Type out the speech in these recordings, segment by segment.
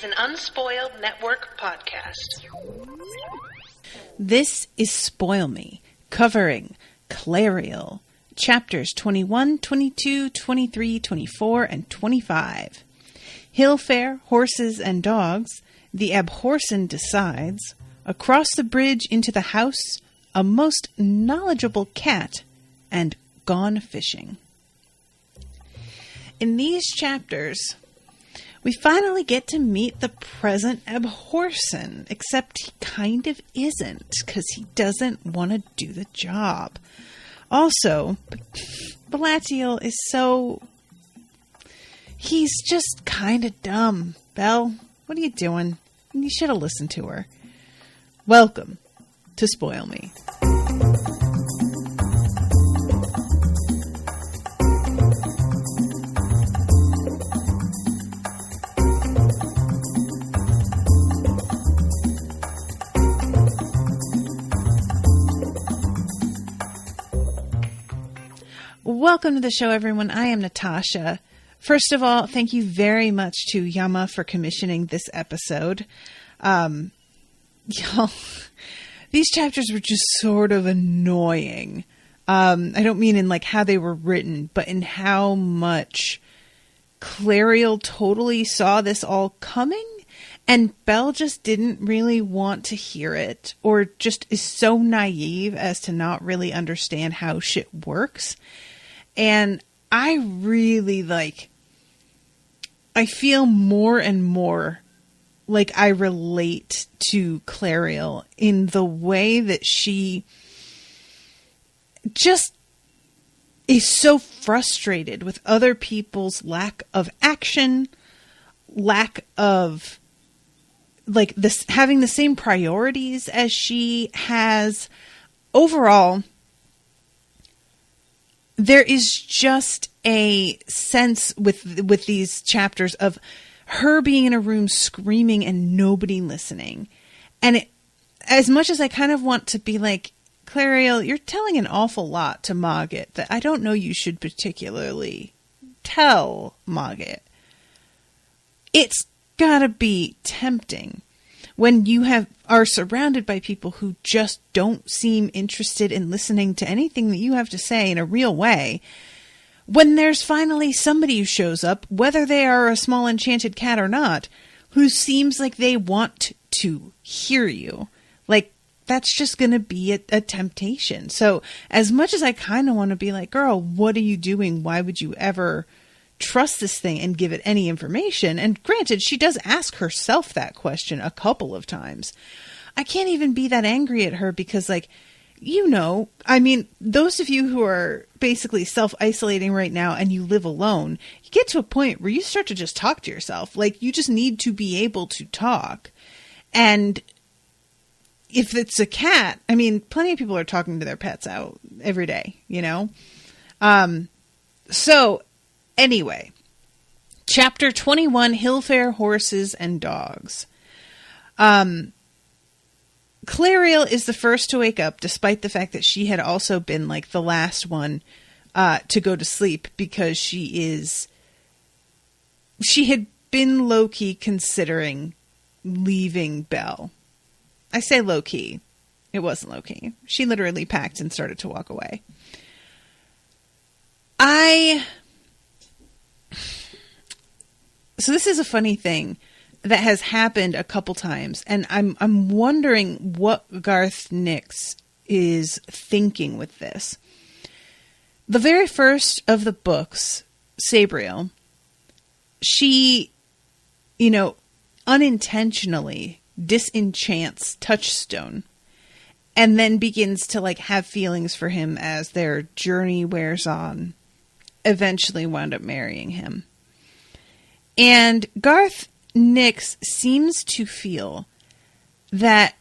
an Unspoiled Network podcast. This is Spoil Me, covering Clariel, chapters 21, 22, 23, 24, and 25. Hillfair, horses, and dogs, the Abhorsen decides, across the bridge into the house, a most knowledgeable cat, and gone fishing. In these chapters, we finally get to meet the present Abhorsen, except he kind of isn't, because he doesn't want to do the job. Also, Balatiel is so... he's just kind of dumb. Belle, what are you doing? You should have listened to her. Welcome to Spoil Me. Welcome to the show, everyone. I am Natasha. First of all, thank you very much to Yama for commissioning this episode. Y'all, these chapters were just sort of annoying. I don't mean in like how they were written, but in how much Clariel totally saw this all coming, and Belle just didn't really want to hear it, or just is so naive as to not really understand how shit works. And I really I feel more and more like I relate to Clariel in the way that she just is so frustrated with other people's lack of action, lack of this having the same priorities as she has. Overall, there is just a sense with these chapters of her being in a room screaming and nobody listening. And as much as I kind of want to be like, Clariel, you're telling an awful lot to MOGGET that I don't know you should particularly tell MOGGET. It's gotta be tempting when you are surrounded by people who just don't seem interested in listening to anything that you have to say in a real way. When there's finally somebody who shows up, whether they are a small enchanted cat or not, who seems like they want to hear you. Like, that's just going to be a temptation. So as much as I kind of want to be like, girl, what are you doing? Why would you ever trust this thing and give it any information? And granted, she does ask herself that question a couple of times. I can't even be that angry at her because, those of you who are basically self-isolating right now and you live alone, you get to a point where you start to just talk to yourself. Like, you just need to be able to talk. And if it's a cat, plenty of people are talking to their pets out every day, So, anyway, chapter 21, Hillfair, Horses, and Dogs. Clariel is the first to wake up, despite the fact that she had also been the last one to go to sleep, because she had been low-key considering leaving Belle. I say low-key. It wasn't low-key. She literally packed and started to walk away. So this is a funny thing that has happened a couple times, and I'm wondering what Garth Nix is thinking with this. The very first of the books, Sabriel, she, unintentionally disenchants Touchstone, and then begins to have feelings for him as their journey wears on, eventually wound up marrying him. And Garth Nix seems to feel that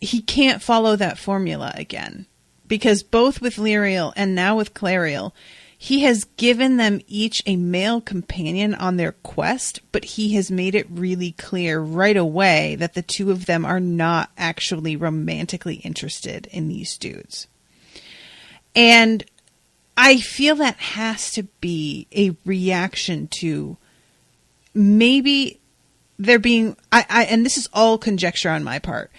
he can't follow that formula again, because both with Lyriel and now with Clariel, he has given them each a male companion on their quest, but he has made it really clear right away that the two of them are not actually romantically interested in these dudes. And I feel that has to be a reaction to maybe there being, and this is all conjecture on my part,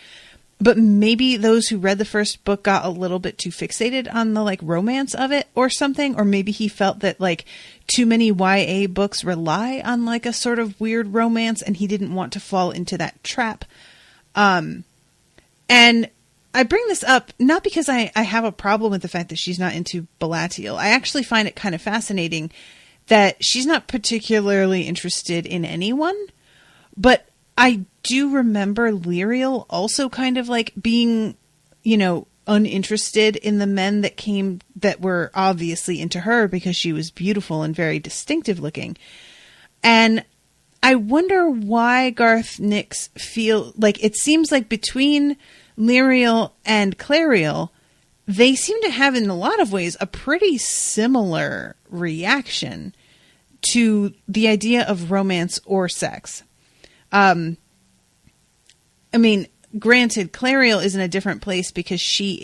but maybe those who read the first book got a little bit too fixated on the like romance of it or something. Or maybe he felt that like too many YA books rely on like a sort of weird romance and he didn't want to fall into that trap. And I bring this up not because I have a problem with the fact that she's not into Balatiel. I actually find it kind of fascinating that she's not particularly interested in anyone, but I do remember Lyriel also kind of like being, you know, uninterested in the men that were obviously into her because she was beautiful and very distinctive looking. And I wonder why Garth Nix feel like it seems like between Lyriel and Clariel, they seem to have in a lot of ways a pretty similar reaction to the idea of romance or sex. I mean, granted, Clariel is in a different place because she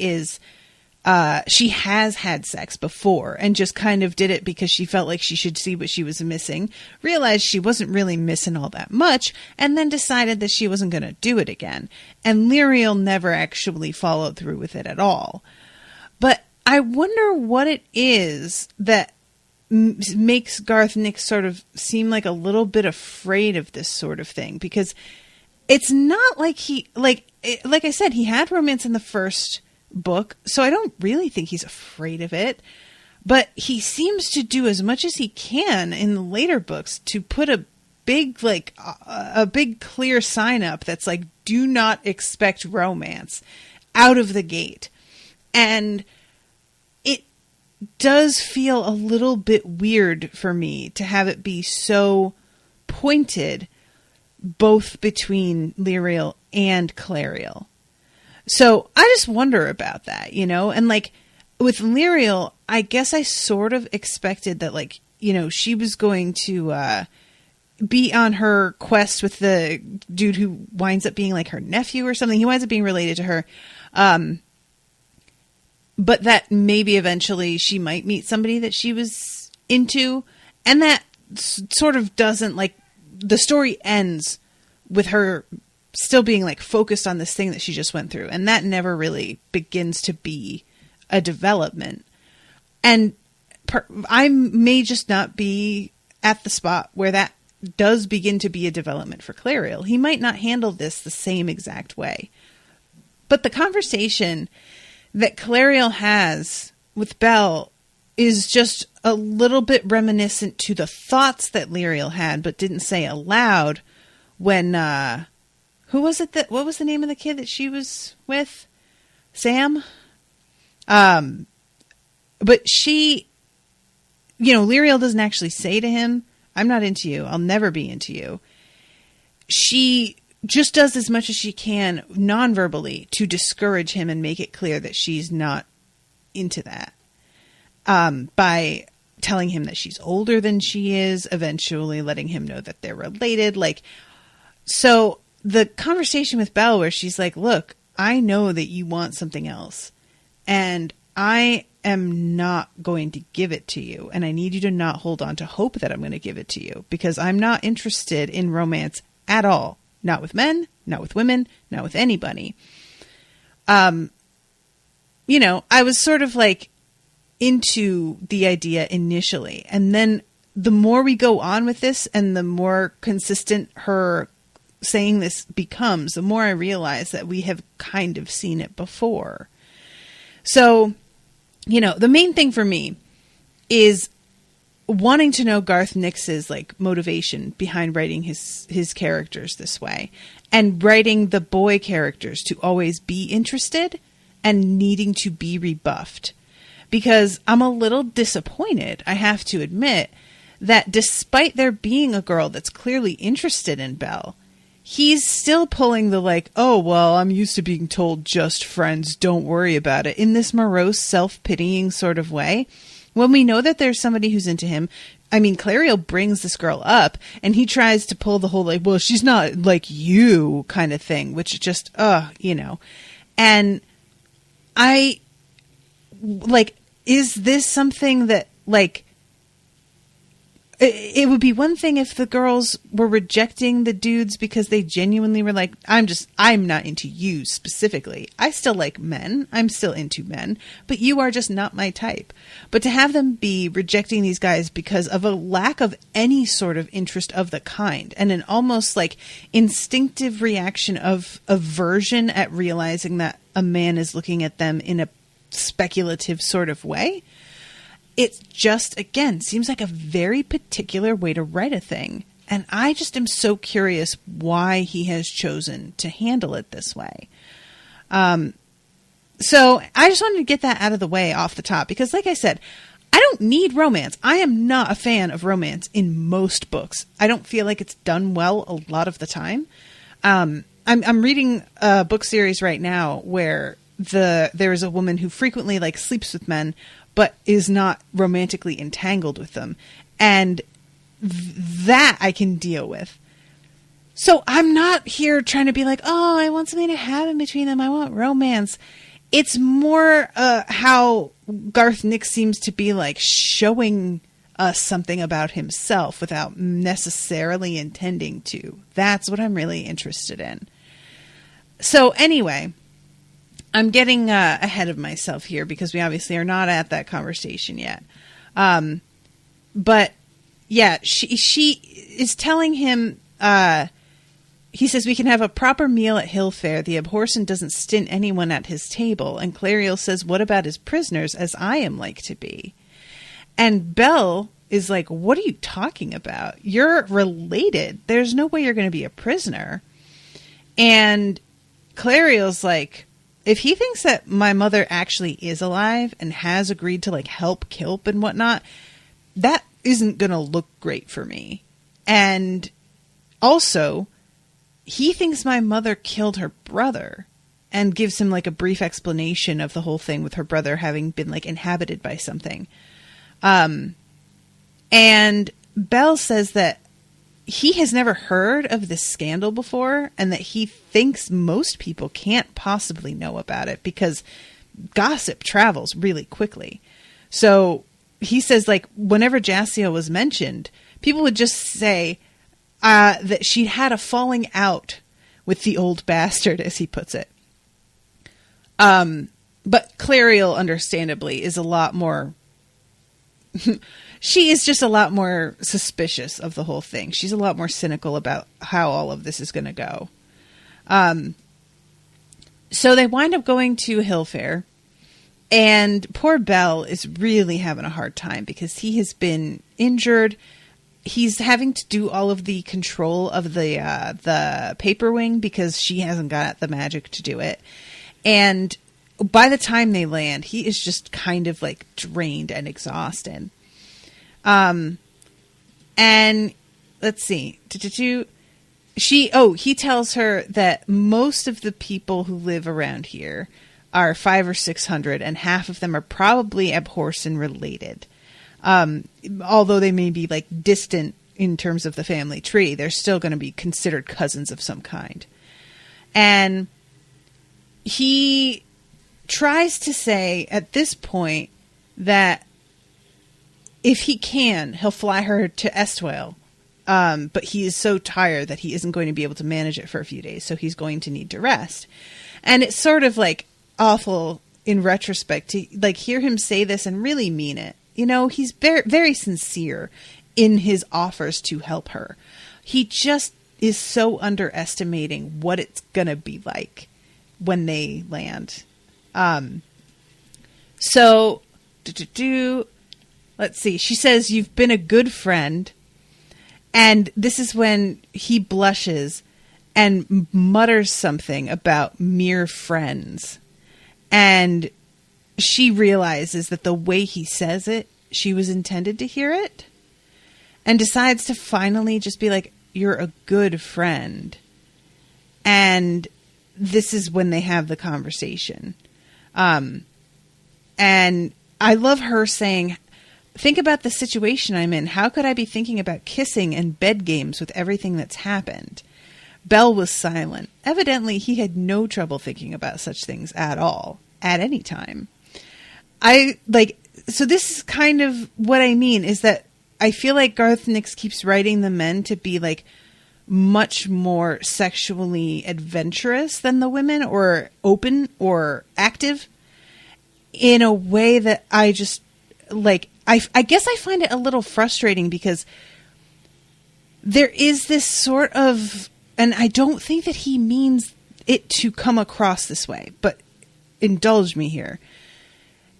has had sex before and just kind of did it because she felt like she should see what she was missing, realized she wasn't really missing all that much, and then decided that she wasn't going to do it again. And Lyriel never actually followed through with it at all. But I wonder what it is that makes Garth Nix sort of seem like a little bit afraid of this sort of thing, because it's not like like I said, he had romance in the first book, so I don't really think he's afraid of it, but he seems to do as much as he can in the later books to put a big clear sign up that's like, do not expect romance out of the gate. And it does feel a little bit weird for me to have it be so pointed both between Lyriel and Clariel. So I just wonder about that, you know? And like with Lyriel, I guess I sort of expected that, like, you know, she was going to be on her quest with the dude who winds up being like her nephew or something. He winds up being related to her. But that maybe eventually she might meet somebody that she was into. And that sort of doesn't, like, the story ends with her still being like focused on this thing that she just went through. And that never really begins to be a development. And I may just not be at the spot where that does begin to be a development for Clariel. He might not handle this the same exact way. But the conversation that Clariel has with Belle is just a little bit reminiscent to the thoughts that Lyriel had, but didn't say aloud when, what was the name of the kid that she was with? Sam? But she, you know, Lyriel doesn't actually say to him, I'm not into you. I'll never be into you. She just does as much as she can non-verbally to discourage him and make it clear that she's not into that. By telling him that she's older than she is, eventually letting him know that they're related. Like, so the conversation with Belle where she's like, look, I know that you want something else and I am not going to give it to you. And I need you to not hold on to hope that I'm going to give it to you, because I'm not interested in romance at all. Not with men, not with women, not with anybody. You know, I was sort of like into the idea initially. And then the more we go on with this and the more consistent her saying this becomes, the more I realize that we have kind of seen it before. So, you know, the main thing for me is wanting to know Garth Nix's like motivation behind writing his characters this way, and writing the boy characters to always be interested and needing to be rebuffed. Because I'm a little disappointed, I have to admit, that despite there being a girl that's clearly interested in Belle, he's still pulling the like, oh, well, I'm used to being told just friends, don't worry about it, in this morose, self-pitying sort of way. When we know that there's somebody who's into him, I mean, Clariel brings this girl up and he tries to pull the whole like, well, she's not like you kind of thing, which just, you know. And I, like, is this something that, like, it would be one thing if the girls were rejecting the dudes because they genuinely were like, I'm not into you specifically. I still like men. I'm still into men, but you are just not my type. But to have them be rejecting these guys because of a lack of any sort of interest of the kind, and an almost like instinctive reaction of aversion at realizing that a man is looking at them in a speculative sort of way. It just, again, seems like a very particular way to write a thing. And I just am so curious why he has chosen to handle it this way. So I just wanted to get that out of the way off the top. Because like I said, I don't need romance. I am not a fan of romance in most books. I don't feel like it's done well a lot of the time. I'm reading a book series right now where there is a woman who frequently like sleeps with men, but is not romantically entangled with them. And that I can deal with. So I'm not here trying to be like, oh, I want something to happen between them. I want romance. It's more how Garth Nix seems to be like showing us something about himself without necessarily intending to. That's what I'm really interested in. So anyway, I'm getting ahead of myself here because we obviously are not at that conversation yet. But yeah, she is telling him, he says, we can have a proper meal at Hill Fair. The Abhorsen doesn't stint anyone at his table. And Clariel says, what about his prisoners, as I am like to be? And Belle is like, what are you talking about? You're related. There's no way you're going to be a prisoner. And Clariel's like, if he thinks that my mother actually is alive and has agreed to like help Kilp and whatnot, that isn't going to look great for me. And also, he thinks my mother killed her brother, and gives him like a brief explanation of the whole thing with her brother having been like inhabited by something. And Belle says that he has never heard of this scandal before, and that he thinks most people can't possibly know about it because gossip travels really quickly. So he says, like, whenever Jaciel was mentioned, people would just say that she'd had a falling out with the old bastard, as he puts it. But Clariel, understandably, is a lot more... She is just a lot more suspicious of the whole thing. She's a lot more cynical about how all of this is going to go. So they wind up going to Hill Fair, and poor Belle is really having a hard time because he has been injured. He's having to do all of the control of the paperwing because she hasn't got the magic to do it. And by the time they land, he is just kind of like drained and exhausted. And let's see. He tells her that most of the people who live around here are 500 or 600, and half of them are probably Abhorsen related. Although they may be like distant in terms of the family tree, they're still going to be considered cousins of some kind. And he tries to say at this point that if he can, he'll fly her to Estwell. But he is so tired that he isn't going to be able to manage it for a few days. So he's going to need to rest. And it's sort of like awful in retrospect to like hear him say this and really mean it. You know, he's very, very sincere in his offers to help her. He just is so underestimating what it's going to be like when they land. Let's see. She says, you've been a good friend. And this is when he blushes and mutters something about mere friends. And she realizes that the way he says it, she was intended to hear it. And decides to finally just be like, you're a good friend. And this is when they have the conversation. And I love her saying, think about the situation I'm in. How could I be thinking about kissing and bed games with everything that's happened? Belle was silent. Evidently, he had no trouble thinking about such things at all, at any time. So this is kind of what I mean, is that I feel like Garth Nix keeps writing the men to be like much more sexually adventurous than the women, or open or active, in a way that I just like, I guess I find it a little frustrating, because there is this sort of, and I don't think that he means it to come across this way, but indulge me here.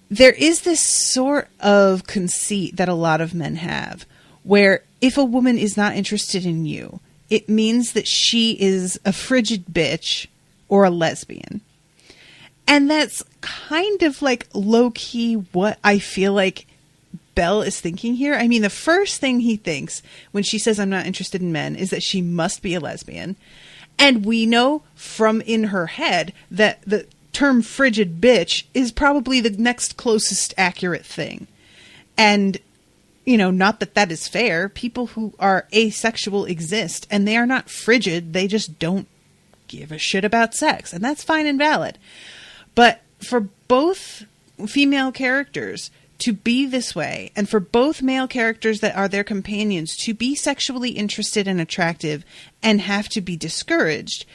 There is this sort of conceit that a lot of men have, where if a woman is not interested in you, it means that she is a frigid bitch or a lesbian. And that's kind of like low-key what I feel like Belle is thinking here. I mean, the first thing he thinks when she says, I'm not interested in men, is that she must be a lesbian. And we know from in her head that the term frigid bitch is probably the next closest accurate thing. And, you know, not that that is fair. People who are asexual exist, and they are not frigid. They just don't give a shit about sex. And that's fine and valid. But for both female characters to be this way, and for both male characters that are their companions to be sexually interested and attractive and have to be discouraged,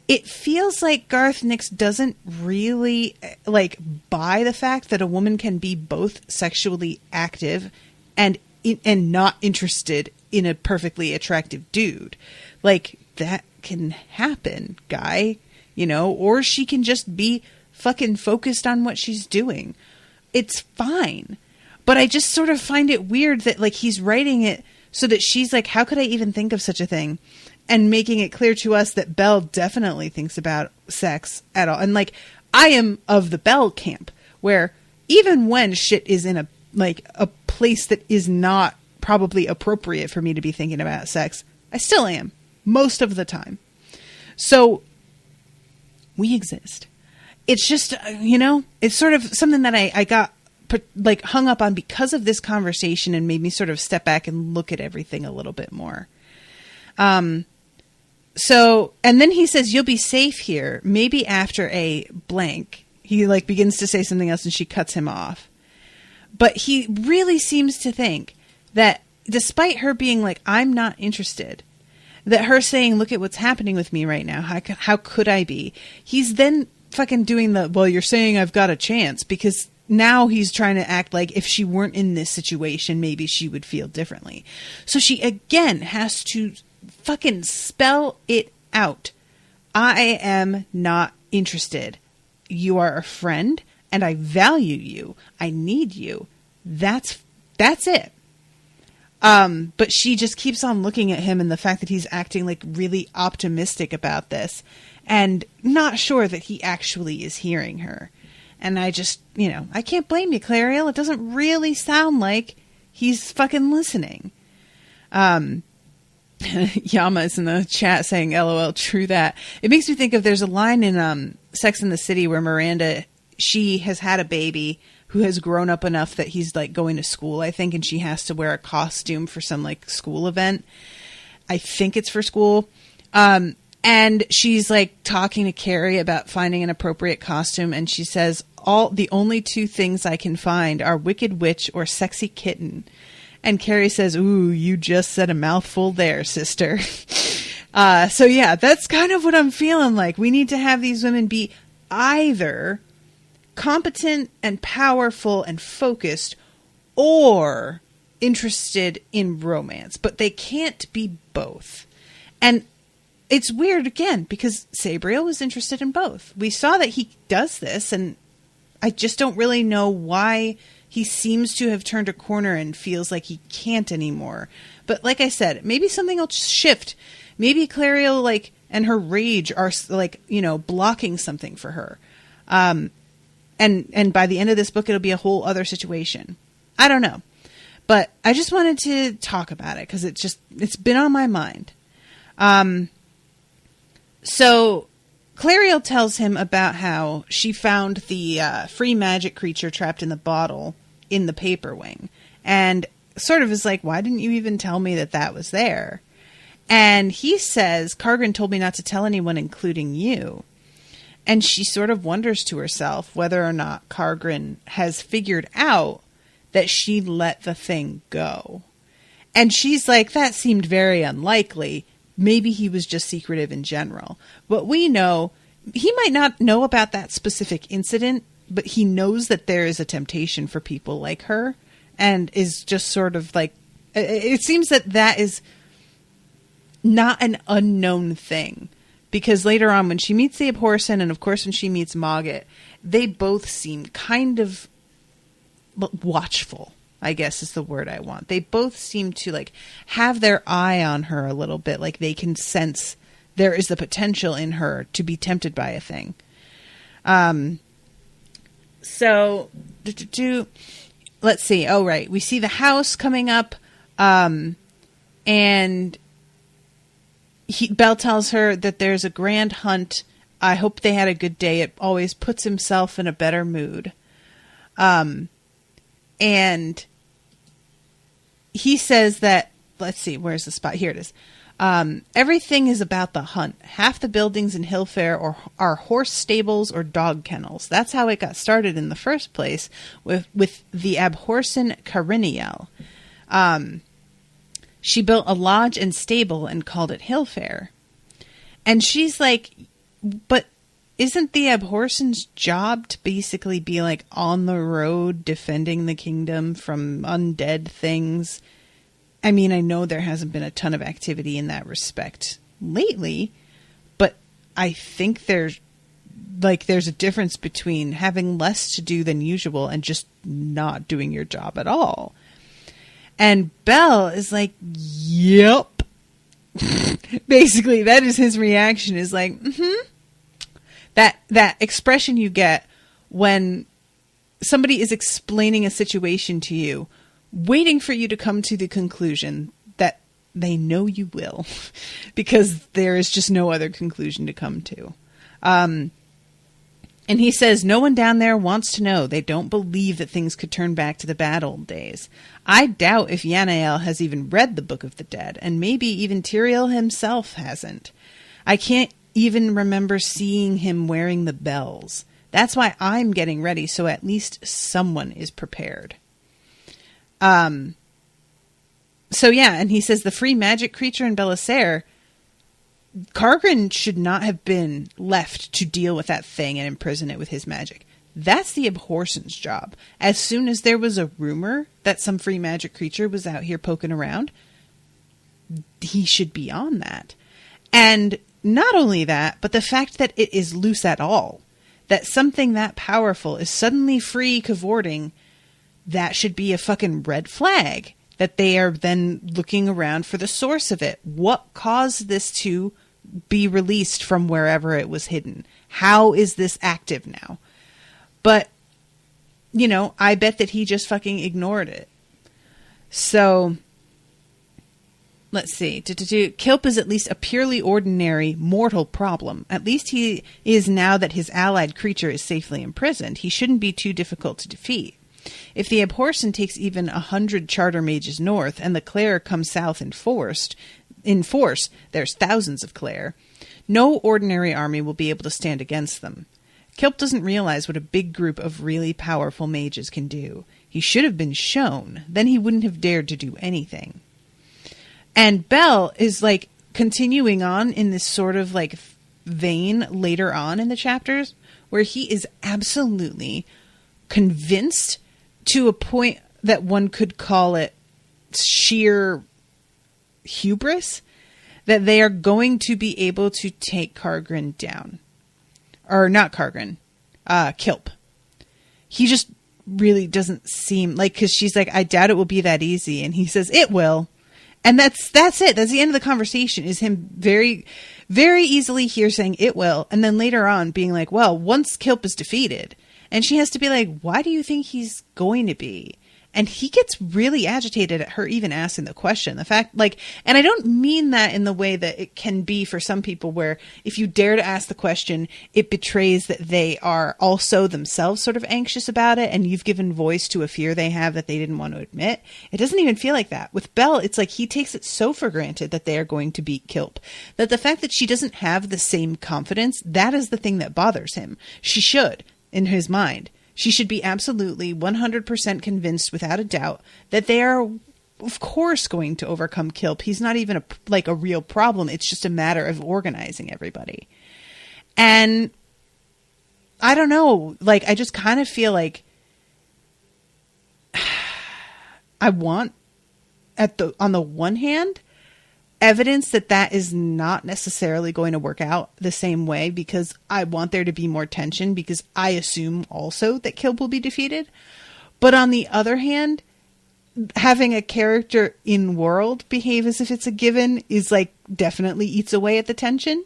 it feels like Garth Nix doesn't really like buy the fact that a woman can be both sexually active and not interested in a perfectly attractive dude. Like, that can happen, guy, you know, or she can just be fucking focused on what she's doing. It's fine. But I just sort of find it weird that like he's writing it so that she's like, how could I even think of such a thing? And making it clear to us that Belle definitely thinks about sex at all. And like, I am of the Belle camp, where even when shit is in a place that is not probably appropriate for me to be thinking about sex, I still am most of the time. So we exist. It's just, you know, it's sort of something that I got like hung up on because of this conversation, and made me sort of step back and look at everything a little bit more. So, and then he says, you'll be safe here. Maybe after a blank, he like begins to say something else and she cuts him off. But he really seems to think that despite her being like, I'm not interested, that her saying, look at what's happening with me right now. How could I be? He's then fucking doing the, well, you're saying I've got a chance, because now he's trying to act like if she weren't in this situation, maybe she would feel differently. So she again has to fucking spell it out. I am not interested. You are a friend, and I value you. I need you. That's it. But she just keeps on looking at him, and the fact that he's acting like really optimistic about this and not sure that he actually is hearing her. And I just, you know, I can't blame you, Clariel. It doesn't really sound like he's fucking listening. Yama is in the chat saying, LOL, true that. It makes me think of, there's a line in Sex and the City where Miranda, she has had a baby who has grown up enough that he's like going to school, I think, and she has to wear a costume for some like school event. I think it's for school. And she's like talking to Carrie about finding an appropriate costume, and she says, the only two things I can find are Wicked Witch or Sexy Kitten. And Carrie says, ooh, you just said a mouthful there, sister. So yeah, that's kind of what I'm feeling like. We need to have these women be either competent and powerful and focused, or interested in romance, but they can't be both. And it's weird again, because Sabriel was interested in both. We saw that he does this, and I just don't really know why he seems to have turned a corner and feels like he can't anymore. But like I said, maybe something will shift. Maybe Clariel, like, and her rage are like, you know, blocking something for her. And by the end of this book, it'll be a whole other situation. I don't know. But I just wanted to talk about it because it's been on my mind. So Clariel tells him about how she found the free magic creature trapped in the bottle in the paperwing, and sort of is like, why didn't you even tell me that was there? And he says, Kargren told me not to tell anyone, including you. And she sort of wonders to herself whether or not Kargren has figured out that she let the thing go. And she's like, that seemed very unlikely. Maybe he was just secretive in general. But we know he might not know about that specific incident, but he knows that there is a temptation for people like her, and is just sort of like, it seems that that is not an unknown thing, because later on when she meets the Abhorsen, and of course when she meets Mogget, they both seem kind of watchful, I guess is the word I want. They both seem to like have their eye on her a little bit, like they can sense there is the potential in her to be tempted by a thing. So let's see. Oh, right. We see the house coming up, and Belle tells her that there's a grand hunt. I hope they had a good day. It always puts himself in a better mood. And he says that, let's see, where's the spot? Here it is. Everything is about the hunt. Half the buildings in Hillfair are horse stables or dog kennels. That's how it got started in the first place with the Abhorsen Clariel. She built a lodge and stable and called it Hillfair. And she's like, but isn't the Abhorsen's job to basically be like on the road defending the kingdom from undead things? I mean, I know there hasn't been a ton of activity in that respect lately, but I think there's a difference between having less to do than usual and just not doing your job at all. And Belle is like, yep. Basically, that is his reaction, is like, That expression you get when somebody is explaining a situation to you, waiting for you to come to the conclusion that they know you will, because there is just no other conclusion to come to. And he says, no one down there wants to know. They don't believe that things could turn back to the bad old days. I doubt if Yanael has even read the Book of the Dead, and maybe even Tyrael himself hasn't. I can't even remember seeing him wearing the bells. That's why I'm getting ready, so at least someone is prepared. So yeah, and he says the free magic creature in Belissaire, Kargren should not have been left to deal with that thing and imprison it with his magic. That's the Abhorsen's job. As soon as there was a rumor that some free magic creature was out here poking around, he should be on that. And not only that, but the fact that it is loose at all, that something that powerful is suddenly free cavorting, that should be a fucking red flag, that they are then looking around for the source of it. What caused this to be released from wherever it was hidden? How is this active now? But, you know, I bet that he just fucking ignored it. So, let's see. Kilp is at least a purely ordinary, mortal problem. At least he is now that his allied creature is safely imprisoned. He shouldn't be too difficult to defeat. If the Abhorsen takes even 100 charter mages north, and the Clare comes south in force, there's thousands of Clare, no ordinary army will be able to stand against them. Kilp doesn't realize what a big group of really powerful mages can do. He should have been shown. Then he wouldn't have dared to do anything. And Belle is like continuing on in this sort of like vein later on in the chapters, where he is absolutely convinced to a point that one could call it sheer hubris, that they are going to be able to take Kargren down. Or not Kargren, Kilp. He just really doesn't seem like, because she's like, I doubt it will be that easy. And he says, it will. And that's it. That's the end of the conversation, is him very, very easily here saying it will. And then later on being like, well, once Kilp is defeated. And she has to be like, why do you think he's going to be? And he gets really agitated at her even asking the question. The fact, like, and I don't mean that in the way that it can be for some people, where if you dare to ask the question, it betrays that they are also themselves sort of anxious about it, and you've given voice to a fear they have that they didn't want to admit. It doesn't even feel like that. With Belle, it's like he takes it so for granted that they are going to beat Kilp, that the fact that she doesn't have the same confidence, that is the thing that bothers him. She should, in his mind. She should be absolutely 100% convinced without a doubt that they are of course going to overcome Kilp. He's not even a real problem. It's just a matter of organizing everybody. And I don't know, like, I just kind of feel like I want, on the one hand, evidence that is not necessarily going to work out the same way, because I want there to be more tension, because I assume also that Kilp will be defeated. But on the other hand, having a character in world behave as if it's a given is like definitely eats away at the tension.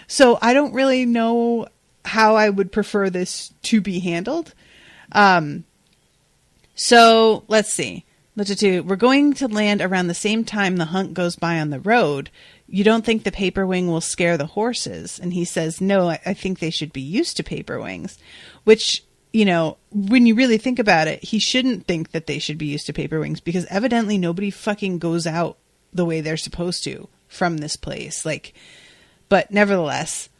So I don't really know how I would prefer this to be handled. So let's see. We're going to land around the same time the hunt goes by on the road. You don't think the paperwing will scare the horses? And he says, no, I think they should be used to paperwings. Which, you know, when you really think about it, he shouldn't think that they should be used to paperwings, because evidently nobody fucking goes out the way they're supposed to from this place. Like, but nevertheless,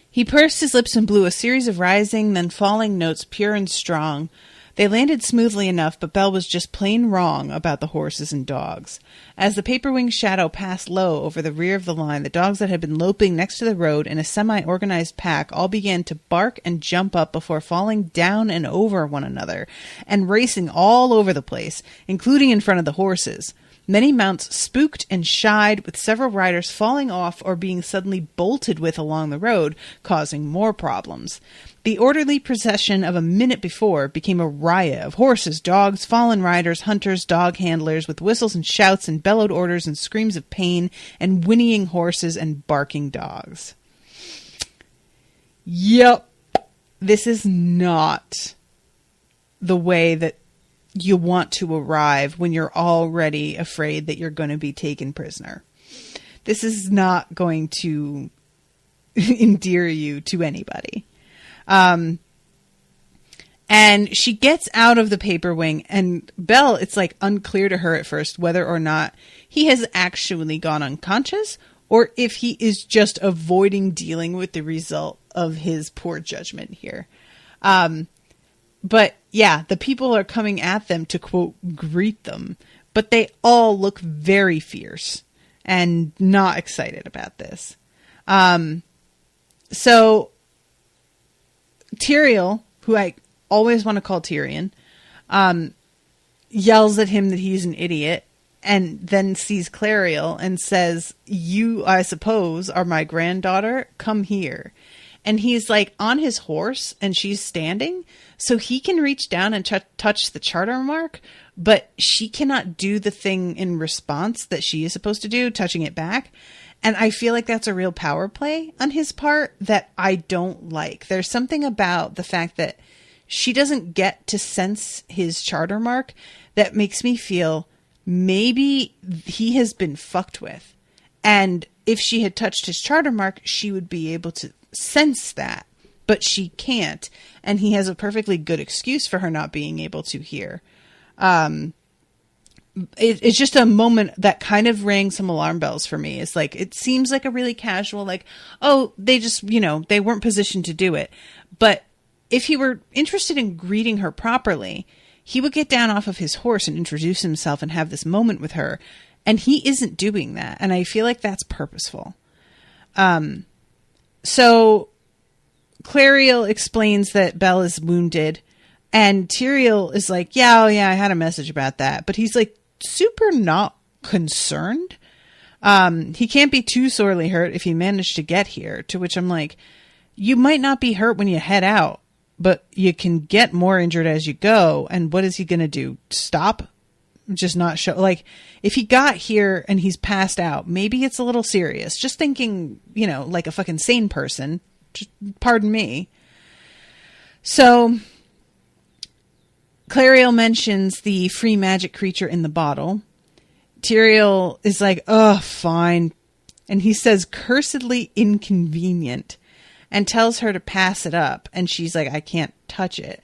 he pursed his lips and blew a series of rising, then falling notes, pure and strong. They landed smoothly enough, but Belle was just plain wrong about the horses and dogs. As the paperwing shadow passed low over the rear of the line, the dogs that had been loping next to the road in a semi-organized pack all began to bark and jump up before falling down and over one another, and racing all over the place, including in front of the horses. Many mounts spooked and shied, with several riders falling off or being suddenly bolted with along the road, causing more problems. The orderly procession of a minute before became a riot of horses, dogs, fallen riders, hunters, dog handlers, with whistles and shouts and bellowed orders and screams of pain and whinnying horses and barking dogs. Yep, this is not the way that you want to arrive when you're already afraid that you're going to be taken prisoner. This is not going to endear you to anybody. And she gets out of the paperwing, and Belle, it's like unclear to her at first whether or not he has actually gone unconscious or if he is just avoiding dealing with the result of his poor judgment here. But yeah, the people are coming at them to, quote, greet them, but they all look very fierce and not excited about this. So Tyrael, who I always want to call Tyrion, yells at him that he's an idiot, and then sees Clariel and says, "You, I suppose, are my granddaughter. Come here." And he's like on his horse and she's standing, so he can reach down and touch the charter mark, but she cannot do the thing in response that she is supposed to do, touching it back. And I feel like that's a real power play on his part that I don't like. There's something about the fact that she doesn't get to sense his charter mark that makes me feel maybe he has been fucked with. And if she had touched his charter mark, she would be able to sense that, but she can't. And he has a perfectly good excuse for her not being able to hear. It's just a moment that kind of rang some alarm bells for me. It's like, it seems like a really casual, like, oh, they just, they weren't positioned to do it. But if he were interested in greeting her properly, he would get down off of his horse and introduce himself and have this moment with her. And he isn't doing that. And I feel like that's purposeful. So Clariel explains that Belle is wounded, and Tyrael is like, yeah, I had a message about that. But he's like super not concerned. He can't be too sorely hurt if he managed to get here, to which I'm like, you might not be hurt when you head out, but you can get more injured as you go. And what is he going to do? Stop? Just not show? Like, if he got here and he's passed out, maybe it's a little serious. Just thinking, like a fucking sane person. Just, pardon me. So Clariel mentions the free magic creature in the bottle. Tyrael is like, oh, fine. And he says cursedly inconvenient and tells her to pass it up. And she's like, I can't touch it.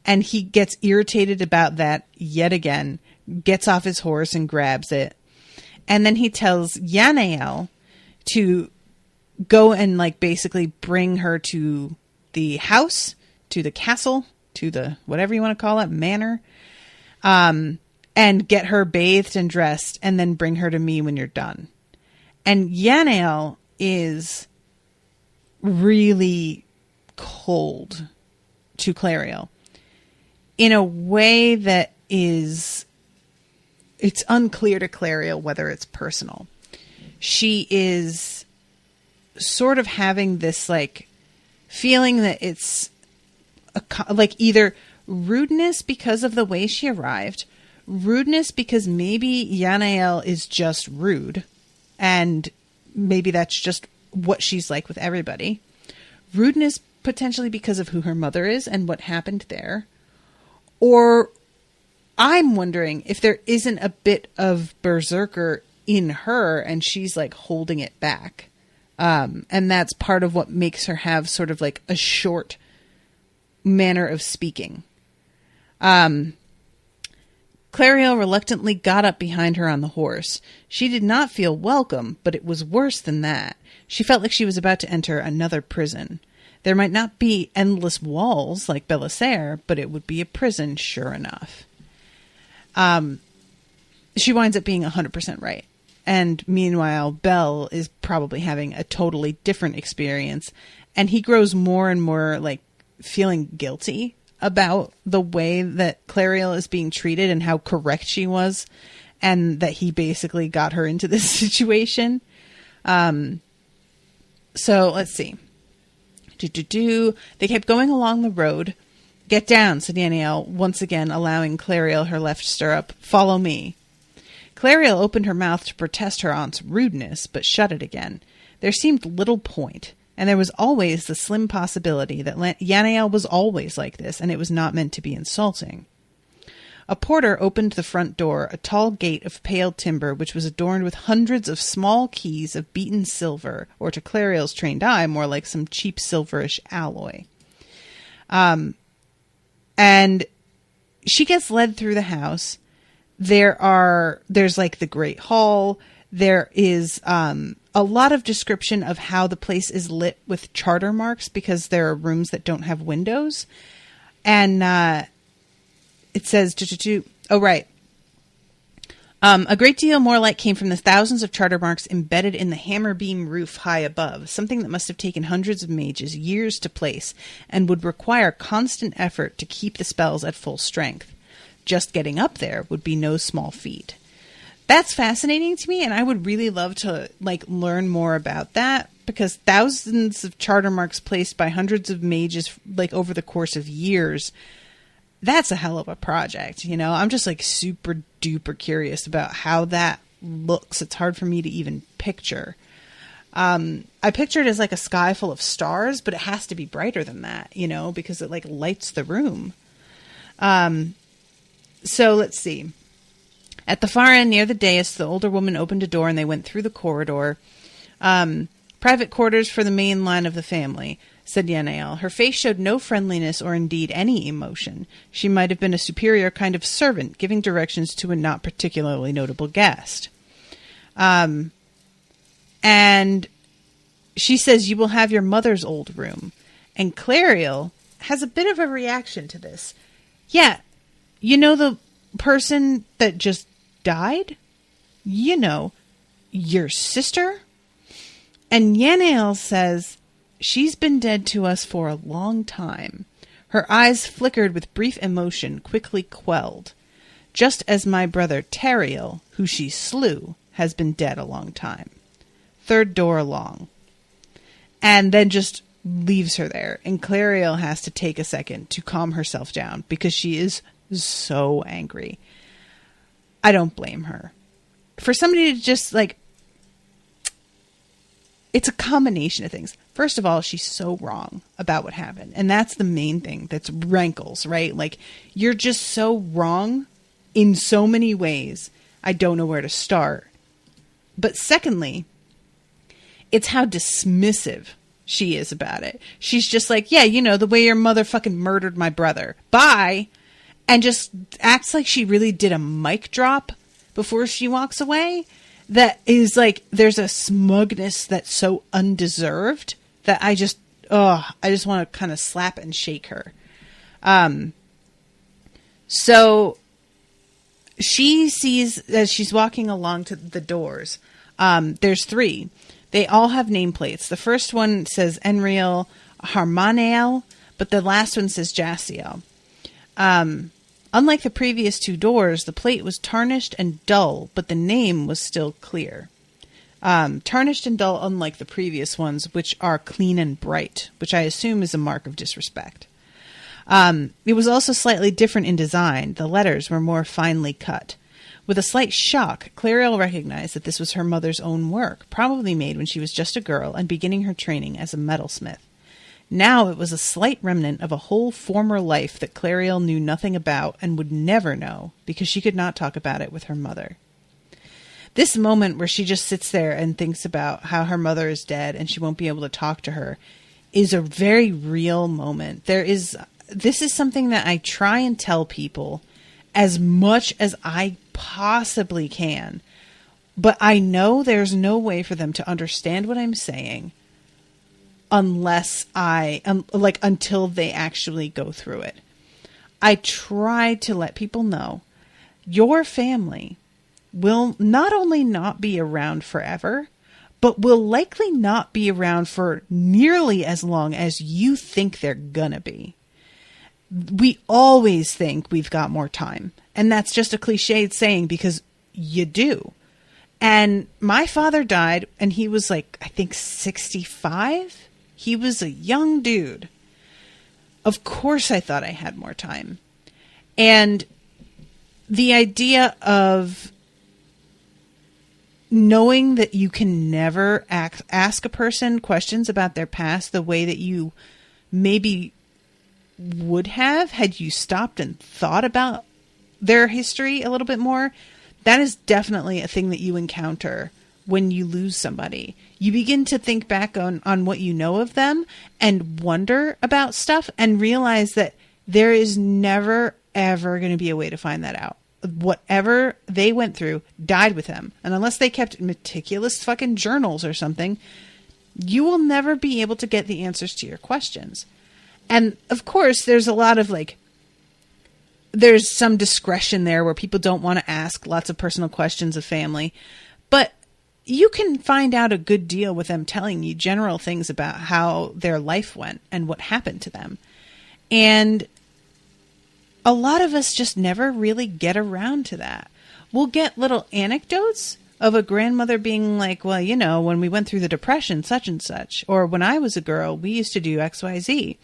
And he gets irritated about that yet again, gets off his horse and grabs it. And then he tells Yanael to go and basically bring her to the house, to the castle, to the whatever you want to call it, manor. and get her bathed and dressed and then bring her to me when you're done. And Yanael is really cold to Clariel in a way that is, it's unclear to Clariel whether it's personal. She is sort of having this like feeling that it's like either rudeness because of the way she arrived, rudeness because maybe Yanael is just rude and maybe that's just what she's like with everybody, rudeness potentially because of who her mother is and what happened there, or I'm wondering if there isn't a bit of berserker in her and she's like holding it back. And that's part of what makes her have sort of like a short manner of speaking. Clariel reluctantly got up behind her on the horse. She did not feel welcome, but it was worse than that. She felt like she was about to enter another prison. There might not be endless walls like Belissaire, but it would be a prison sure enough. She winds up being 100% right. And meanwhile, Belle is probably having a totally different experience. And he grows more and more like feeling guilty about the way that Clariel is being treated and how correct she was. And that he basically got her into this situation. So let's see. They kept going along the road. Get down, said Yanael, once again allowing Clariel her left stirrup. Follow me. Clariel opened her mouth to protest her aunt's rudeness, but shut it again. There seemed little point, and there was always the slim possibility that Yanael was always like this, and it was not meant to be insulting. A porter opened the front door, a tall gate of pale timber, which was adorned with hundreds of small keys of beaten silver, or to Clariel's trained eye, more like some cheap silverish alloy. And she gets led through the house. There's like the Great Hall. There is a lot of description of how the place is lit with charter marks because there are rooms that don't have windows. And it says, oh, right. A great deal more light came from the thousands of charter marks embedded in the hammer beam roof high above, something that must have taken hundreds of mages years to place and would require constant effort to keep the spells at full strength. Just getting up there would be no small feat. That's fascinating to me, and I would really love to like learn more about that because thousands of charter marks placed by hundreds of mages like over the course of years, that's a hell of a project, you know? I'm just like super duper curious about how that looks. It's hard for me to even picture. I picture it as like a sky full of stars, but it has to be brighter than that, you know, because it like lights the room. So let's see. At the far end near the dais, the older woman opened a door and they went through the corridor. Private quarters for the main line of the family, said Yanael. Her face showed no friendliness or indeed any emotion. She might have been a superior kind of servant, giving directions to a not particularly notable guest. And she says, you will have your mother's old room. And Clariel has a bit of a reaction to this. Yeah, you know the person that just died? You know, your sister? And Yanael says, she's been dead to us for a long time. Her eyes flickered with brief emotion, quickly quelled. Just as my brother Teriel, who she slew, has been dead a long time. Third door along. And then just leaves her there. And Clariel has to take a second to calm herself down because she is so angry. I don't blame her. For somebody to just like, it's a combination of things. First of all, she's so wrong about what happened. And that's the main thing that's rankles, right? Like, you're just so wrong in so many ways. I don't know where to start. But secondly, it's how dismissive she is about it. She's just like, yeah, you know, the way your mother fucking murdered my brother. Bye. And just acts like she really did a mic drop before she walks away. That is like, there's a smugness that's so undeserved that I just want to kind of slap and shake her. So she sees, as she's walking along to the doors, there's 3. They all have nameplates. The first one says Enriel Harmanael, but the last one says Jaciel. Unlike the previous 2 doors, the plate was tarnished and dull, but the name was still clear. Tarnished and dull, unlike the previous ones, which are clean and bright, which I assume is a mark of disrespect. It was also slightly different in design. The letters were more finely cut. With a slight shock, Clariel recognized that this was her mother's own work, probably made when she was just a girl and beginning her training as a metalsmith. Now it was a slight remnant of a whole former life that Clariel knew nothing about and would never know, because she could not talk about it with her mother. This moment where she just sits there and thinks about how her mother is dead and she won't be able to talk to her is a very real moment. This is something that I try and tell people as much as I possibly can, but I know there's no way for them to understand what I'm saying unless until they actually go through it. I try to let people know your family will not only not be around forever, but will likely not be around for nearly as long as you think they're gonna be. We always think we've got more time. And that's just a cliched saying because you do. And my father died and he was I think 65. He was a young dude. Of course I thought I had more time. And the idea of knowing that you can never ask a person questions about their past the way that you maybe would have had you stopped and thought about their history a little bit more, that is definitely a thing that you encounter when you lose somebody. You begin to think back on what you know of them and wonder about stuff and realize that there is never, ever going to be a way to find that out. Whatever they went through died with them. And unless they kept meticulous fucking journals or something, you will never be able to get the answers to your questions. And of course, there's a lot of there's some discretion there where people don't want to ask lots of personal questions of family, but you can find out a good deal with them telling you general things about how their life went and what happened to them. And a lot of us just never really get around to that. We'll get little anecdotes of a grandmother being like, well, when we went through the Depression, such and such, or when I was a girl, we used to do XYZ.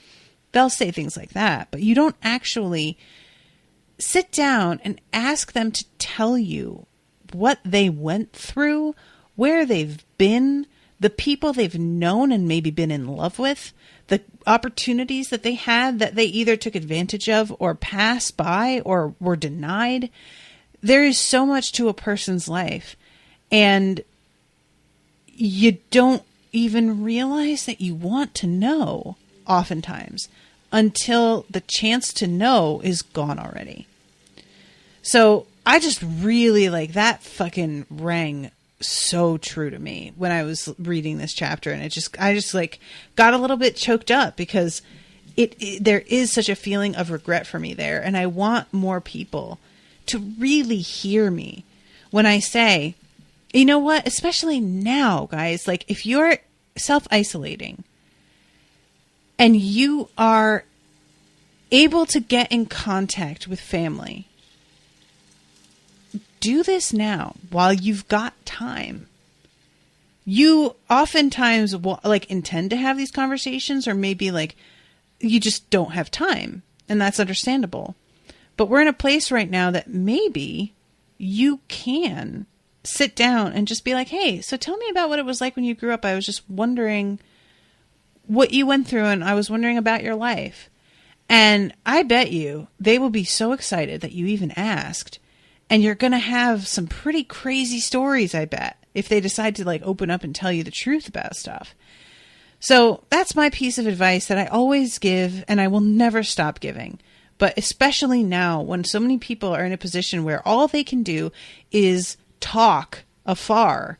They'll say things like that, but you don't actually sit down and ask them to tell you what they went through, where they've been, the people they've known and maybe been in love with, the opportunities that they had that they either took advantage of or passed by or were denied. There is so much to a person's life, and you don't even realize that you want to know oftentimes until the chance to know is gone already. So I just really that fucking rang so true to me when I was reading this chapter, and I just got a little bit choked up because there is such a feeling of regret for me there, and I want more people to really hear me when I say, you know what, especially now, guys, if you're self-isolating and you are able to get in contact with family, do this now while you've got time. You oftentimes will intend to have these conversations, or maybe you just don't have time, and that's understandable. But we're in a place right now that maybe you can sit down and just be like, hey, so tell me about what it was like when you grew up. I was just wondering what you went through, and I was wondering about your life. And I bet you they will be so excited that you even asked. And you're going to have some pretty crazy stories, I bet, if they decide to open up and tell you the truth about stuff. So that's my piece of advice that I always give, and I will never stop giving. But especially now, when so many people are in a position where all they can do is talk afar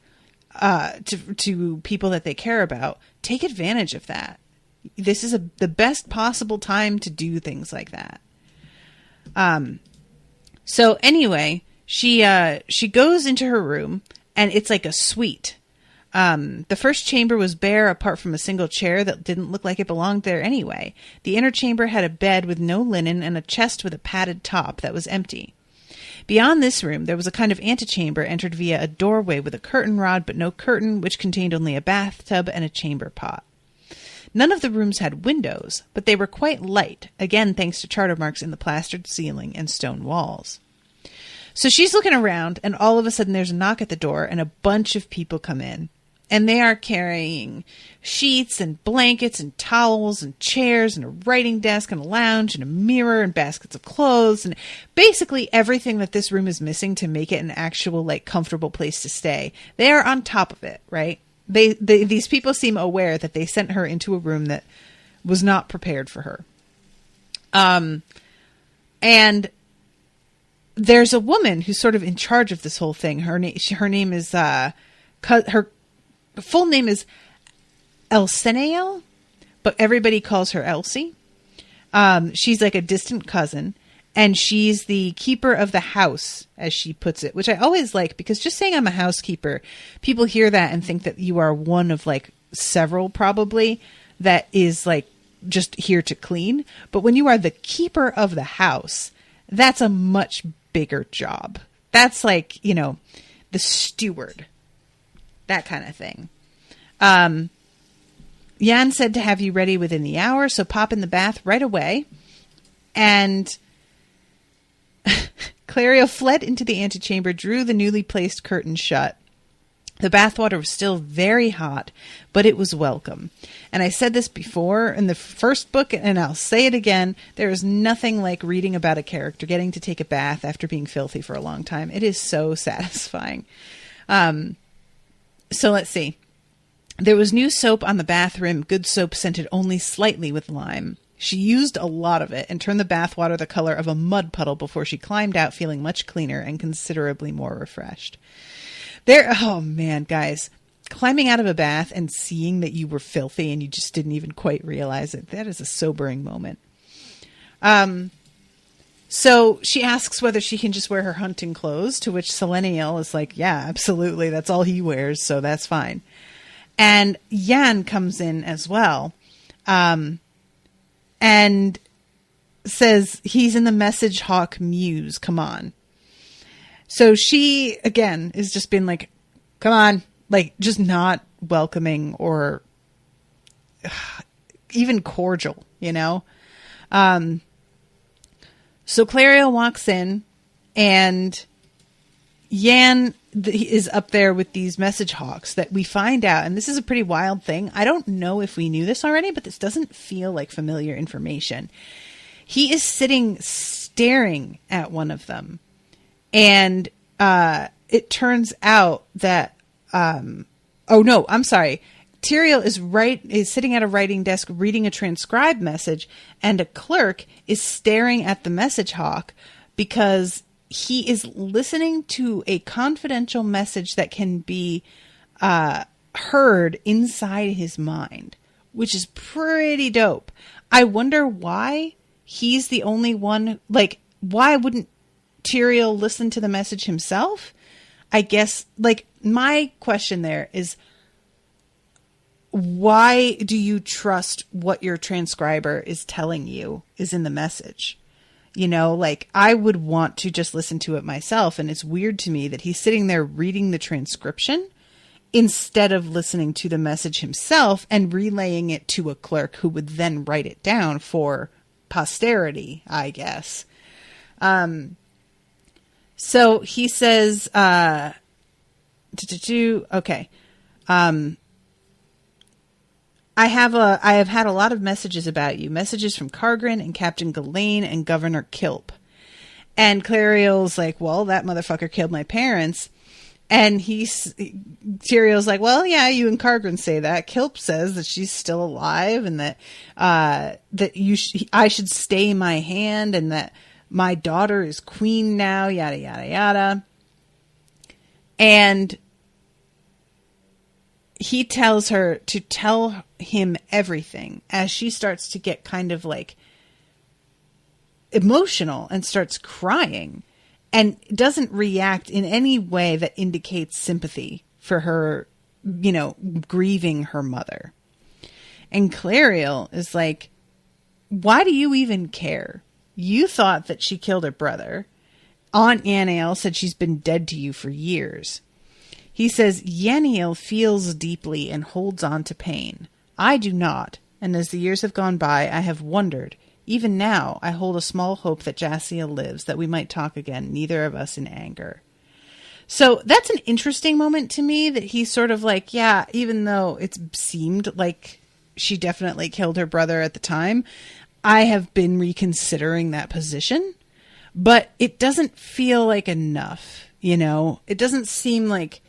to people that they care about, take advantage of that. This is the best possible time to do things like that. So anyway, She goes into her room, and it's like a suite. The first chamber was bare apart from a single chair that didn't look like it belonged there anyway. The inner chamber had a bed with no linen and a chest with a padded top that was empty. Beyond this room, there was a kind of antechamber entered via a doorway with a curtain rod but no curtain, which contained only a bathtub and a chamber pot. None of the rooms had windows, but they were quite light, again thanks to charter marks in the plastered ceiling and stone walls. So she's looking around, and all of a sudden there's a knock at the door, and a bunch of people come in. And they are carrying sheets and blankets and towels and chairs and a writing desk and a lounge and a mirror and baskets of clothes and basically everything that this room is missing to make it an actual, like, comfortable place to stay. They are on top of it, right? These people seem aware that they sent her into a room that was not prepared for her. And there's a woman who's sort of in charge of this whole thing. Her name is, her full name is Elsenael, but everybody calls her Elsie. She's like a distant cousin, and she's the keeper of the house, as she puts it, which I always like, because just saying I'm a housekeeper, people hear that and think that you are one of like several probably that is like just here to clean. But when you are the keeper of the house, that's a much bigger job. That's like, you know, the steward. That kind of thing. Jan said to have you ready within the hour, so pop in the bath right away. And Clariel fled into the antechamber, drew the newly placed curtain shut. The bathwater was still very hot, but it was welcome. And I said this before in the first book, and I'll say it again. There is nothing like reading about a character getting to take a bath after being filthy for a long time. It is so satisfying. So let's see. There was new soap on the bath rim, good soap scented only slightly with lime. She used a lot of it and turned the bathwater the color of a mud puddle before she climbed out feeling much cleaner and considerably more refreshed. Oh man, guys, climbing out of a bath and seeing that you were filthy and you just didn't even quite realize it, that is a sobering moment. So she asks whether she can just wear her hunting clothes, to which Seleniel is like, yeah, absolutely. That's all he wears, so that's fine. And Jan comes in as well, and says he's in the message hawk muse. Come on. So she, again, is just been like, come on, like just not welcoming or even cordial, you know? So Clariel walks in, and Jan is up there with these message hawks that we find out, and this is a pretty wild thing. I don't know if we knew this already, but this doesn't feel like familiar information. He is sitting staring at one of them, and it turns out that Tyrael is sitting at a writing desk reading a transcribed message, and a clerk is staring at the message hawk because he is listening to a confidential message that can be heard inside his mind, which is pretty dope. I wonder why he's the only one. Like, why wouldn't Tyrael listen to the message himself? I guess, like, my question there is, why do you trust what your transcriber is telling you is in the message? You know, like, I would want to just listen to it myself. And it's weird to me that he's sitting there reading the transcription instead of listening to the message himself and relaying it to a clerk who would then write it down for posterity, I guess. So he says, okay. I have had a lot of messages about you. Messages from Cargrin and Captain Ghislaine and Governor Kilp. And Clariel's like, well, that motherfucker killed my parents. And Tyrael's like, well, yeah, you and Cargrin say that. Kilp says that she's still alive and that I should stay my hand and that my daughter is queen now, yada, yada, yada. And he tells her to tell him everything as she starts to get kind of like emotional and starts crying. and doesn't react in any way that indicates sympathy for her, grieving her mother. And Clariel is like, why do you even care? You thought that she killed her brother. Aunt Yaniel said she's been dead to you for years. He says, Yaniel feels deeply and holds on to pain. I do not, and as the years have gone by, I have wondered. Even now, I hold a small hope that Jaciel lives, that we might talk again, neither of us in anger. So that's an interesting moment to me, that he's sort of like, yeah, even though it seemed like she definitely killed her brother at the time, I have been reconsidering that position, but it doesn't feel like enough, It doesn't seem like,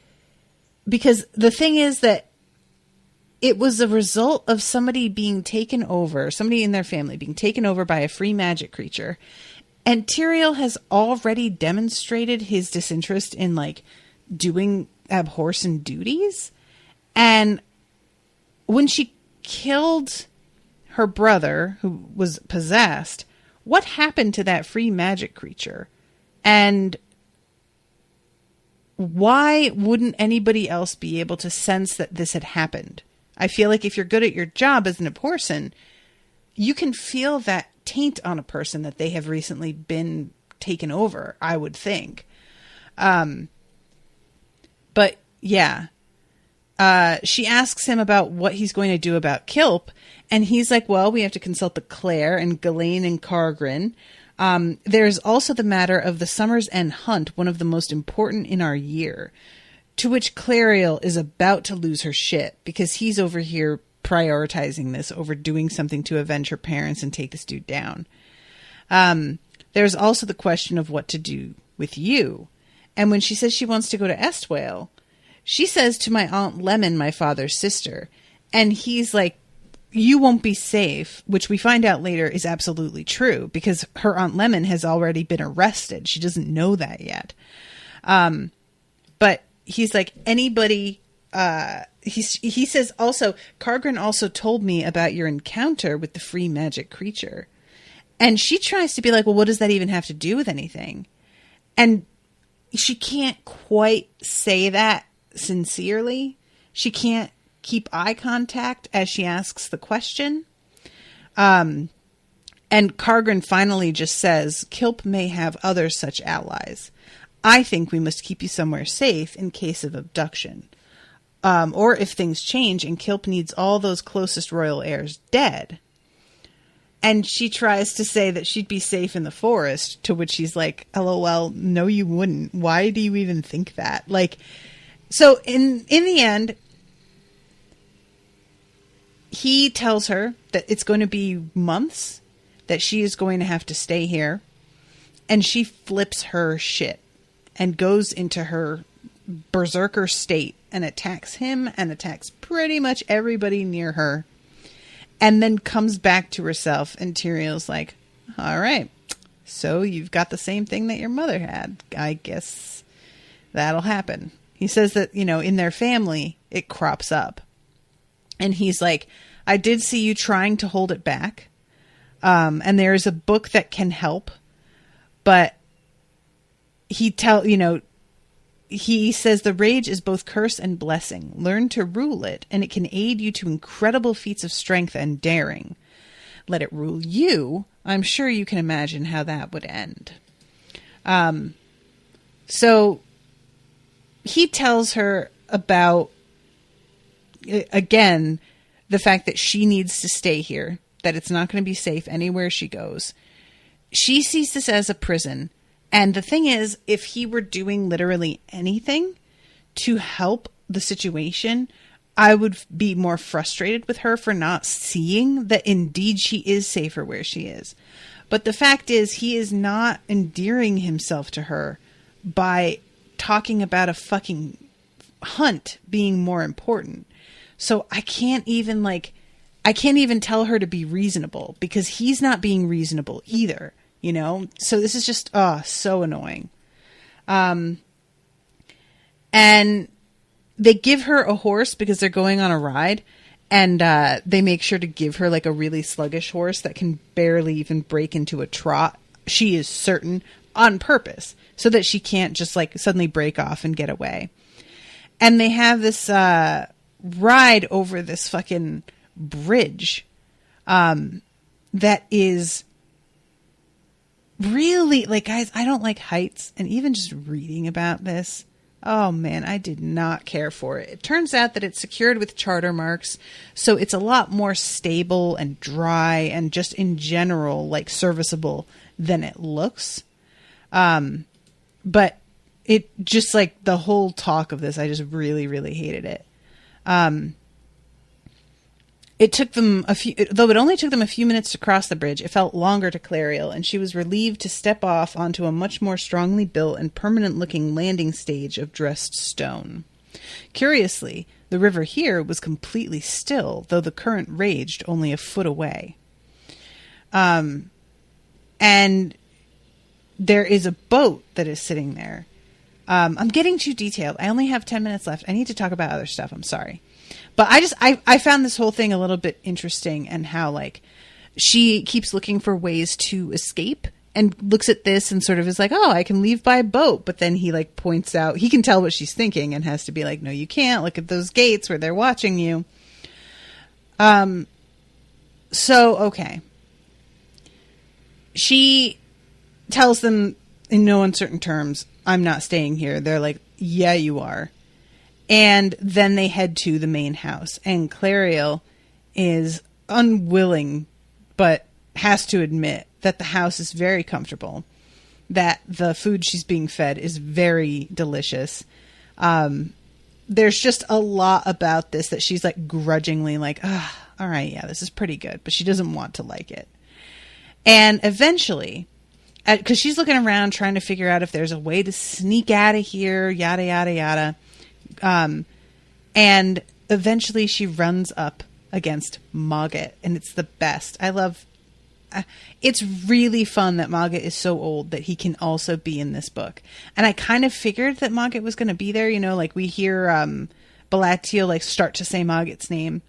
because the thing is that it was a result of somebody being taken over, somebody in their family being taken over by a free magic creature. And Tyrael has already demonstrated his disinterest in doing abhorrent duties. And when she killed her brother, who was possessed, what happened to that free magic creature? And why wouldn't anybody else be able to sense that this had happened? I feel like if you're good at your job as an abhorrent, you can feel that taint on a person that they have recently been taken over, I would think. But yeah, she asks him about what he's going to do about Kilp. And he's like, well, we have to consult the Claire and Ghislaine and Cargrin. There's also the matter of the Summer's End hunt, one of the most important in our year. To which Clariel is about to lose her shit because he's over here prioritizing this over doing something to avenge her parents and take this dude down. There's also the question of what to do with you. And when she says she wants to go to Estwale, she says to my Aunt Lemon, my father's sister, and he's like, you won't be safe, which we find out later is absolutely true because her Aunt Lemon has already been arrested. She doesn't know that yet. But he's like, anybody, he says also, Cargrin also told me about your encounter with the free magic creature. And she tries to be like, well, what does that even have to do with anything? And she can't quite say that sincerely. She can't keep eye contact as she asks the question. And Cargrin finally just says, Kilp may have other such allies. I think we must keep you somewhere safe in case of abduction. Or if things change and Kilp needs all those closest royal heirs dead. And she tries to say that she'd be safe in the forest, to which he's like, LOL, no, you wouldn't. Why do you even think that? So in the end, he tells her that it's going to be months, that she is going to have to stay here. And she flips her shit and goes into her berserker state and attacks him and attacks pretty much everybody near her. And then comes back to herself, and Tyrael's like, all right, so you've got the same thing that your mother had. I guess that'll happen. He says that, in their family, it crops up. And he's like, I did see you trying to hold it back. And there's a book that can help. But he says the rage is both curse and blessing. Learn to rule it, and it can aid you to incredible feats of strength and daring. Let it rule you. I'm sure you can imagine how that would end. So he tells her about, again, the fact that she needs to stay here, that it's not going to be safe anywhere she goes. She sees this as a prison. And the thing is, if he were doing literally anything to help the situation, I would be more frustrated with her for not seeing that indeed she is safer where she is. But the fact is, he is not endearing himself to her by talking about a fucking hunt being more important. So I can't even tell her to be reasonable because he's not being reasonable either. So this is just, so annoying. And they give her a horse because they're going on a ride, and they make sure to give her a really sluggish horse that can barely even break into a trot. She is certain, on purpose so that she can't just like suddenly break off and get away. And they have this ride over this fucking bridge that is really, like, guys, I don't like heights, and even just reading about this, oh man, I did not care for it. It turns out that it's secured with charter marks, so it's a lot more stable and dry and just in general like serviceable than it looks. But it just, like, the whole talk of this, I just really, really hated it. It took them though it only took them a few minutes to cross the bridge, it felt longer to Clariel, and she was relieved to step off onto a much more strongly built and permanent-looking landing stage of dressed stone. Curiously, the river here was completely still, though the current raged only a foot away. And there is a boat that is sitting there. I'm getting too detailed. I only have 10 minutes left. I need to talk about other stuff. I'm sorry. But I found this whole thing a little bit interesting, and how, like, she keeps looking for ways to escape and looks at this and sort of is like, oh, I can leave by boat. But then he, like, points out, he can tell what she's thinking and has to be like, no, you can't. Look at those gates where they're watching you. So, okay. She tells them in no uncertain terms, I'm not staying here. They're like, yeah, you are. And then they head to the main house, and Clariel is unwilling, but has to admit that the house is very comfortable, that the food she's being fed is very delicious. There's just a lot about this that she's like grudgingly like, all right, yeah, this is pretty good, but she doesn't want to like it. And eventually, because she's looking around trying to figure out if there's a way to sneak out of here, yada, yada, yada. And eventually she runs up against MOGGET, and it's the best. I love, it's really fun that MOGGET is so old that he can also be in this book. And I kind of figured that MOGGET was going to be there, you know, like we hear, Balatiel like start to say MOGGET's name,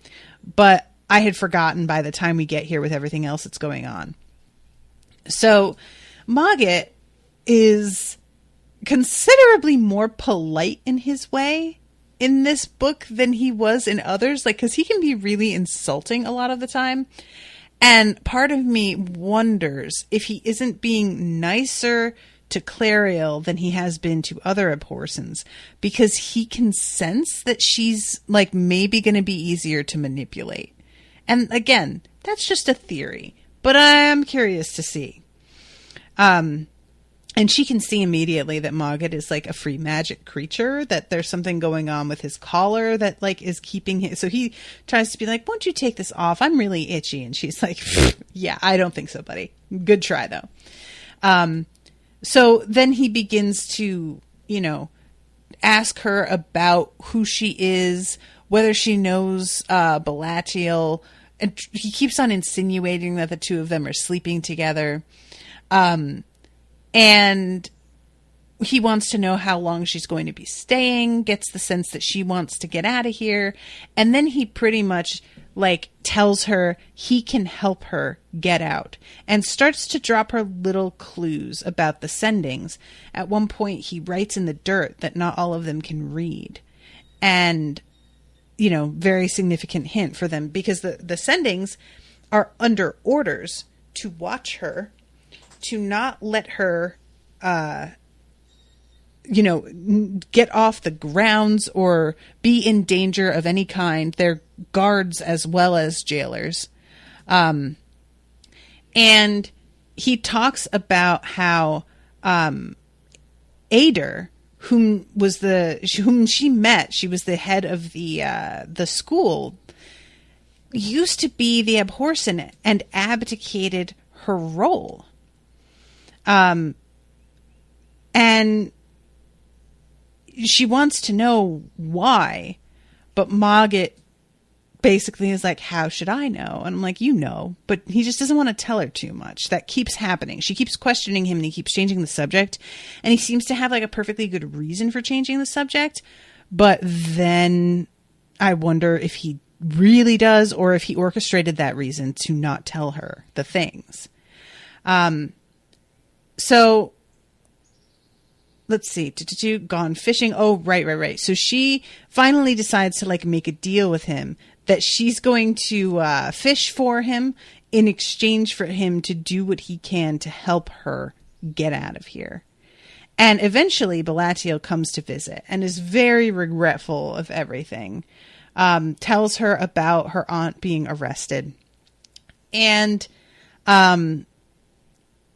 but I had forgotten by the time we get here with everything else that's going on. So MOGGET is considerably more polite in his way in this book than he was in others, like, because he can be really insulting a lot of the time, and part of me wonders if he isn't being nicer to Clariel than he has been to other Abhorsons, because he can sense that she's like maybe going to be easier to manipulate. And again, that's just a theory, but I'm curious to see. And she can see immediately that MOGGET is like a free magic creature, that there's something going on with his collar that like is keeping him. So he tries to be like, won't you take this off? I'm really itchy. And she's like, yeah, I don't think so, buddy. Good try though. So then he begins to, you know, ask her about who she is, whether she knows, Balatiel. And he keeps on insinuating that the two of them are sleeping together. And he wants to know how long she's going to be staying, gets the sense that she wants to get out of here. And then he pretty much like tells her he can help her get out and starts to drop her little clues about the sendings. At one point he writes in the dirt that not all of them can read. And, you know, very significant hint for them, because the sendings are under orders to watch her, to not let her, you know, get off the grounds or be in danger of any kind. They're guards as well as jailers. And he talks about how Ader, whom she met, she was the head of the school, used to be the Abhorsen and abdicated her role. And she wants to know why, but MOGGET basically is like, how should I know? And I'm like, you know, but he just doesn't want to tell her too much. That keeps happening. She keeps questioning him and he keeps changing the subject, and he seems to have like a perfectly good reason for changing the subject. But then I wonder if he really does, or if he orchestrated that reason to not tell her the things. So let's see, gone fishing. Oh, right. So she finally decides to like make a deal with him that she's going to fish for him in exchange for him to do what he can to help her get out of here. And eventually Balatiel comes to visit and is very regretful of everything. Tells her about her aunt being arrested. And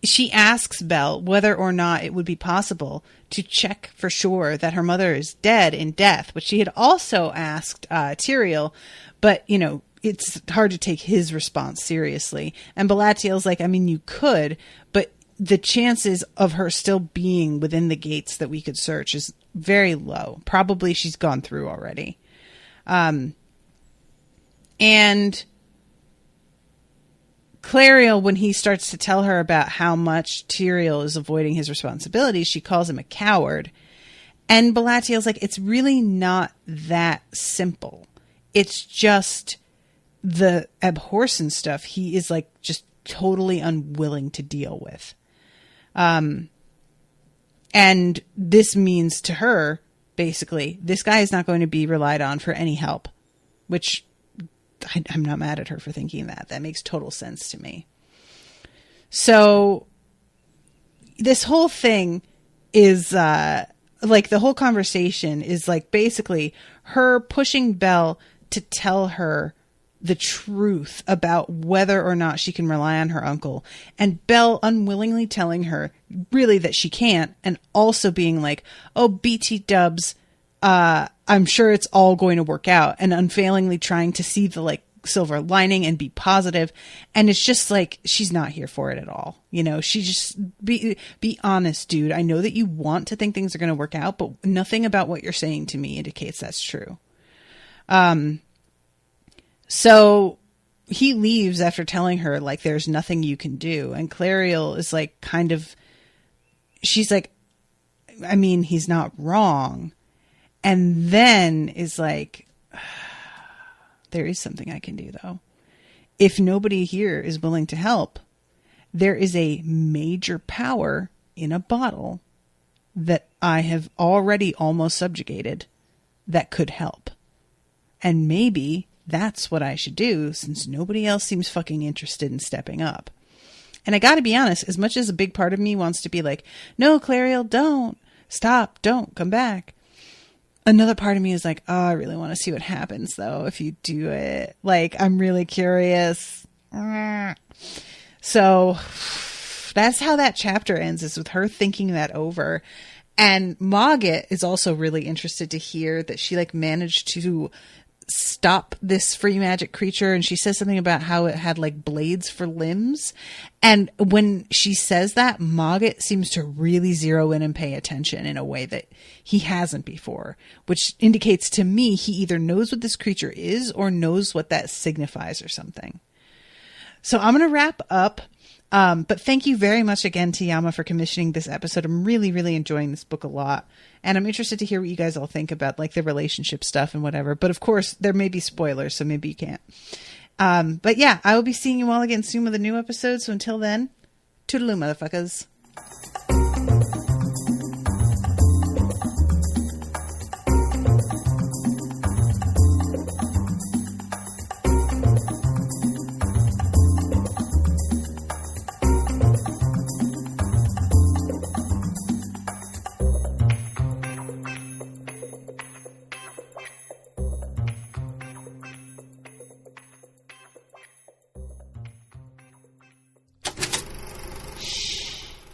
she asks Belle whether or not it would be possible to check for sure that her mother is dead in death, which she had also asked Tyrael, but, you know, it's hard to take his response seriously. And Balatiel's like, I mean, you could, but the chances of her still being within the gates that we could search is very low. Probably she's gone through already. And Clariel, when he starts to tell her about how much Tyrael is avoiding his responsibilities, she calls him a coward. And Balatiel's like, it's really not that simple. It's just the abhorsen stuff he is like just totally unwilling to deal with. And this means to her, basically, this guy is not going to be relied on for any help, which I'm not mad at her for thinking that. That makes total sense to me. So this whole thing is, like the whole conversation is like basically her pushing Belle to tell her the truth about whether or not she can rely on her uncle, and Belle unwillingly telling her really that she can't, and also being like, oh, BT dubs, I'm sure it's all going to work out, and unfailingly trying to see the like silver lining and be positive. And it's just like, she's not here for it at all. You know, she just be honest, dude. I know that you want to think things are going to work out, but nothing about what you're saying to me indicates that's true. So he leaves after telling her like, there's nothing you can do. And Clariel is like, kind of, she's like, I mean, he's not wrong. And then is like, there is something I can do though. If nobody here is willing to help, there is a major power in a bottle that I have already almost subjugated that could help. And maybe that's what I should do, since nobody else seems fucking interested in stepping up. And I gotta be honest, as much as a big part of me wants to be like, no, Clariel, don't. Stop. Don't. Come back. Another part of me is like, oh, I really want to see what happens, though, if you do it. Like, I'm really curious. So that's how that chapter ends, is with her thinking that over. And Mogget is also really interested to hear that she, like, managed to stop this free magic creature, and she says something about how it had like blades for limbs. And when she says that, Mogget seems to really zero in and pay attention in a way that he hasn't before, which indicates to me he either knows what this creature is or knows what that signifies or something. So I'm going to wrap up. But thank you very much again to Yama for commissioning this episode. I'm really, really enjoying this book a lot. And I'm interested to hear what you guys all think about like the relationship stuff and whatever. But of course, there may be spoilers, so maybe you can't. But yeah, I will be seeing you all again soon with a new episode. So until then, toodaloo, motherfuckers.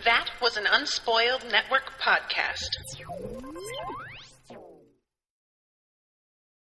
That was an Unspoiled Network podcast.